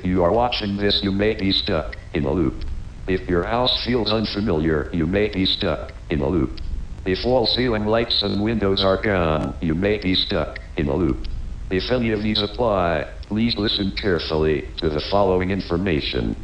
you are watching this, you may be stuck in a loop. If your house feels unfamiliar, you may be stuck in a loop. If all ceiling lights and windows are gone, you may be stuck in a loop. If any of these apply, please listen carefully to the following information.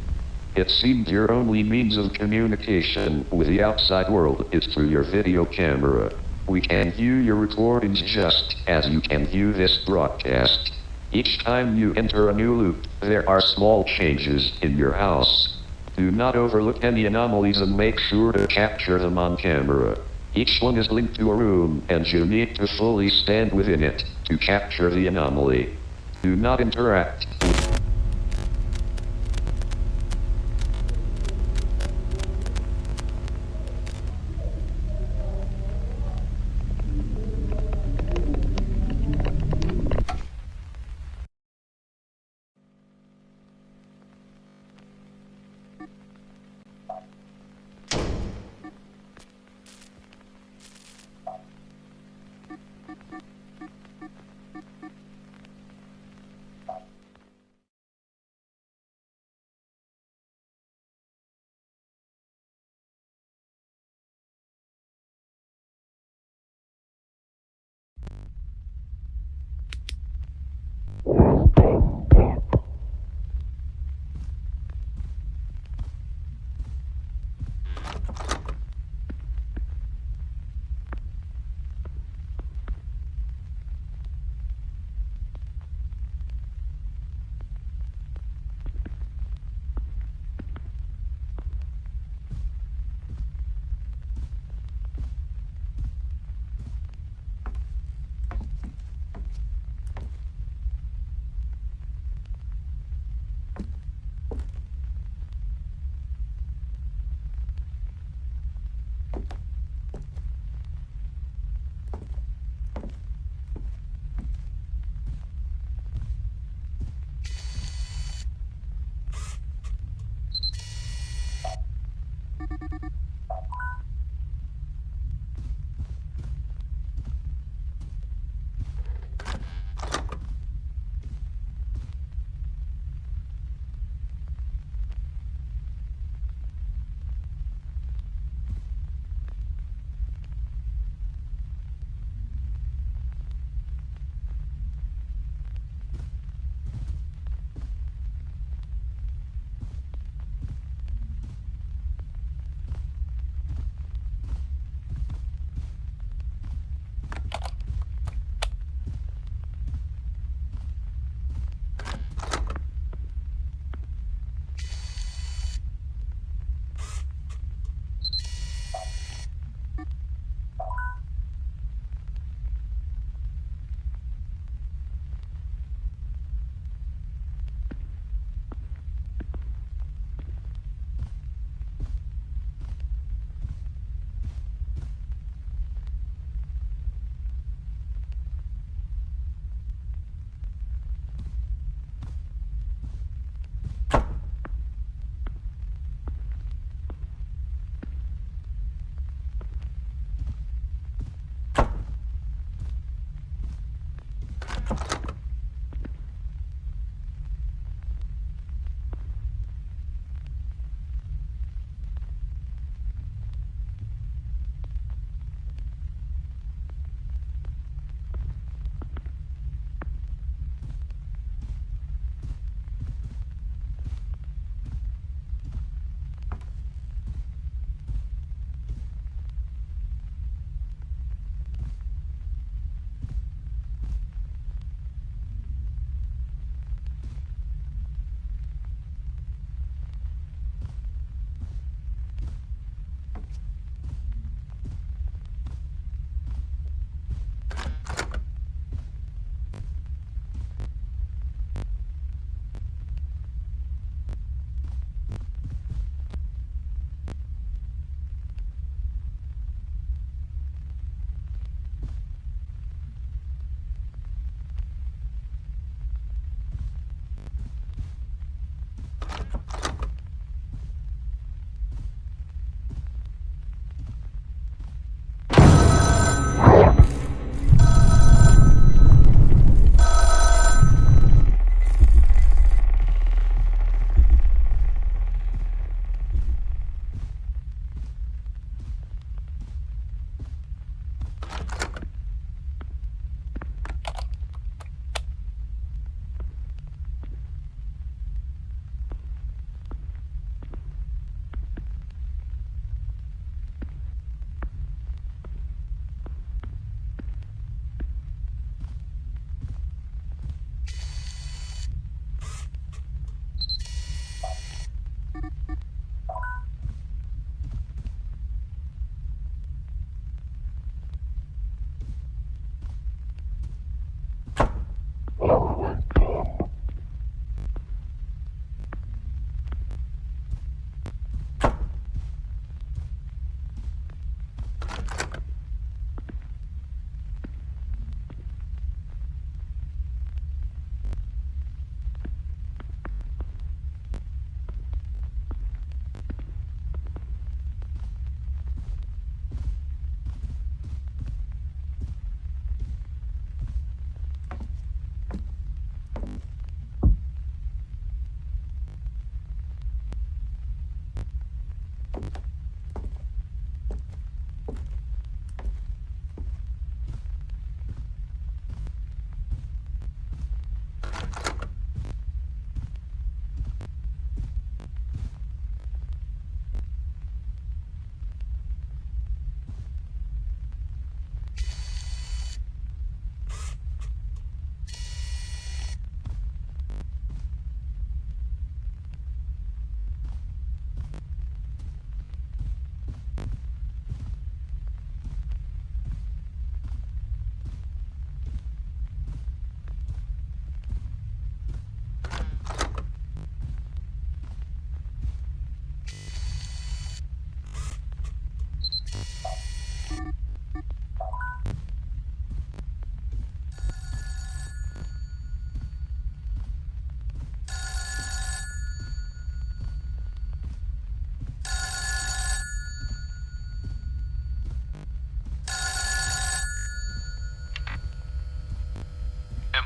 It seems your only means of communication with the outside world is through your video camera. We can view your recordings just as you can view this broadcast. Each time you enter a new loop, there are small changes in your house. Do not overlook any anomalies and make sure to capture them on camera. Each one is linked to a room, and you need to fully stand within it to capture the anomaly. Do not interact with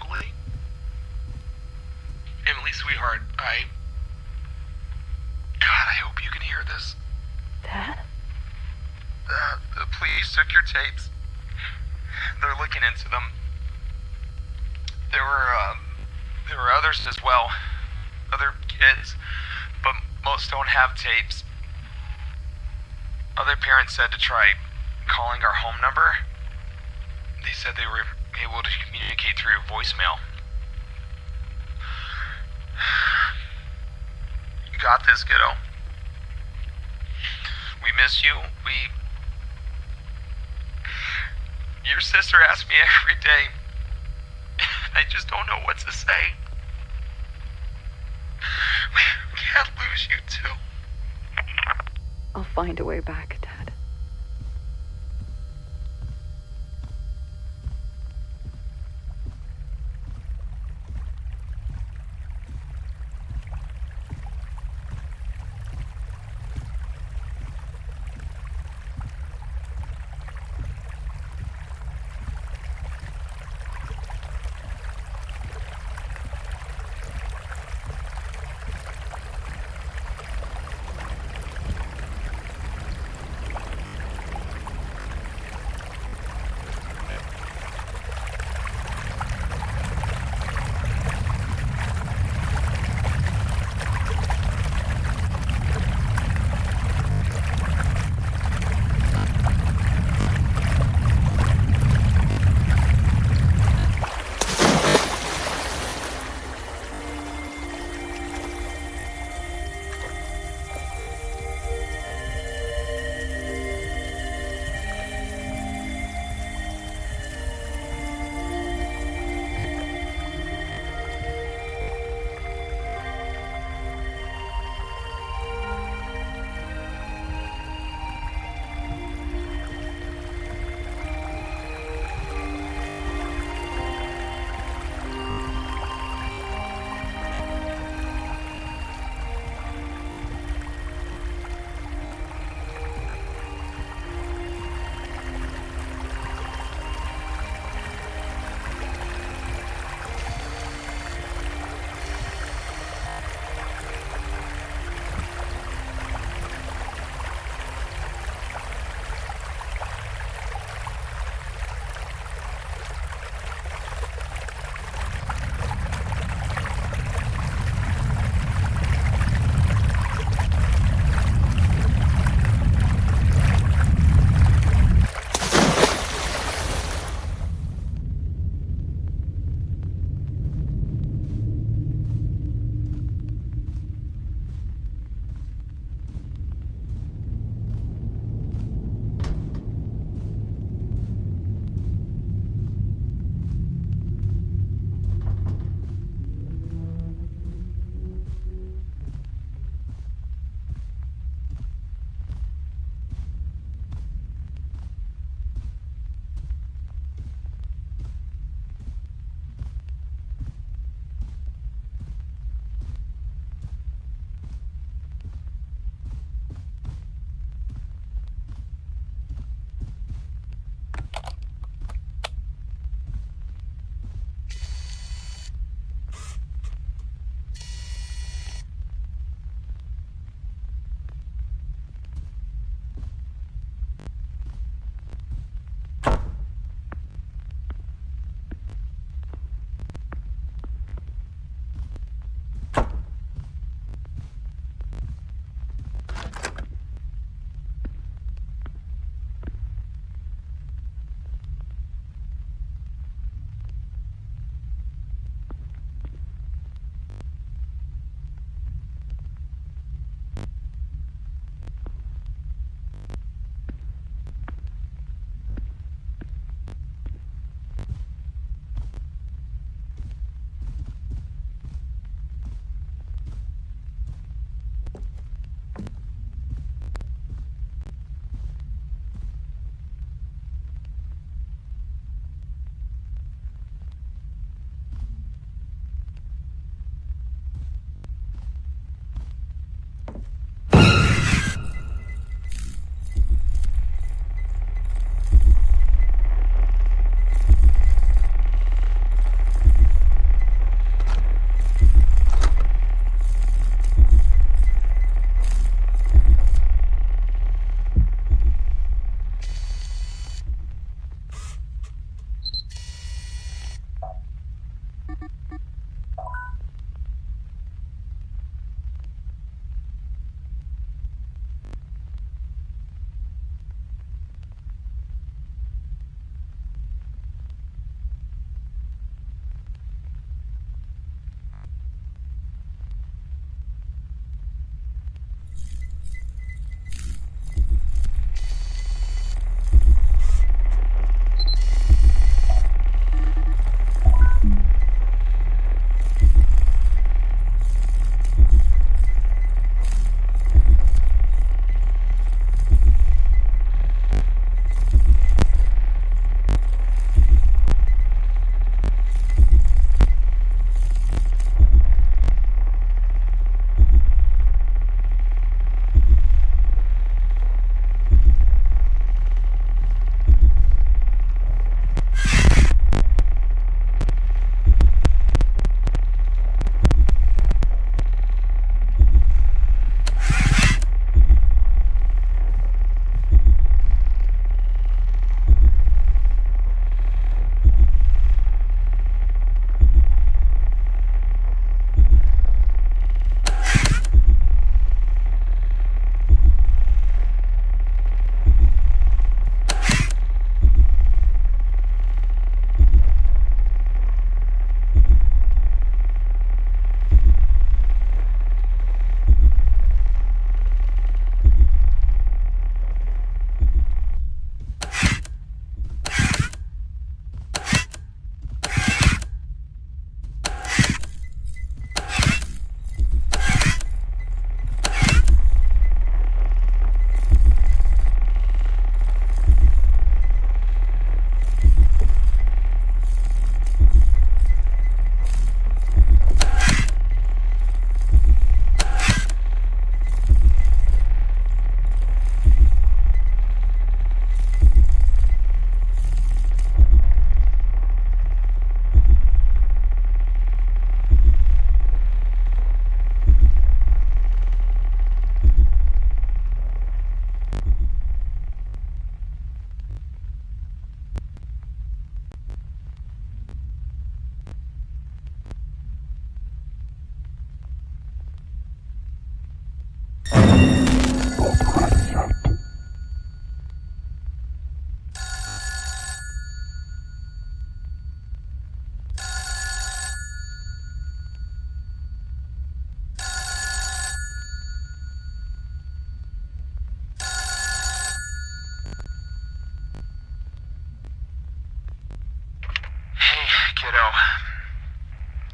Emily? Emily, sweetheart, God, I hope you can hear this. Dad? The police took your tapes. They're looking into them. There were others as well. Other kids, but most don't have tapes. Other parents said to try calling our home number. They said they were able to communicate through voicemail. You got this, kiddo. We miss you. Your sister asks me every day. I just don't know what to say. We can't lose you too. I'll find a way back, Dad.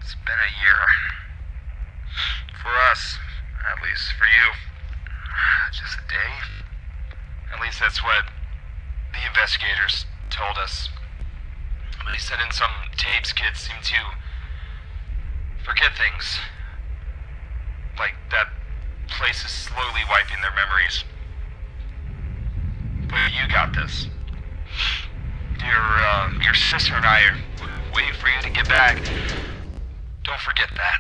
It's been a year. For us, at least for you. Just a day. At least that's what the investigators told us. But he said in some tapes kids seem to forget things. Like that place is slowly wiping their memories. But you got this. Your sister and I are waiting for you to get back. Don't forget that.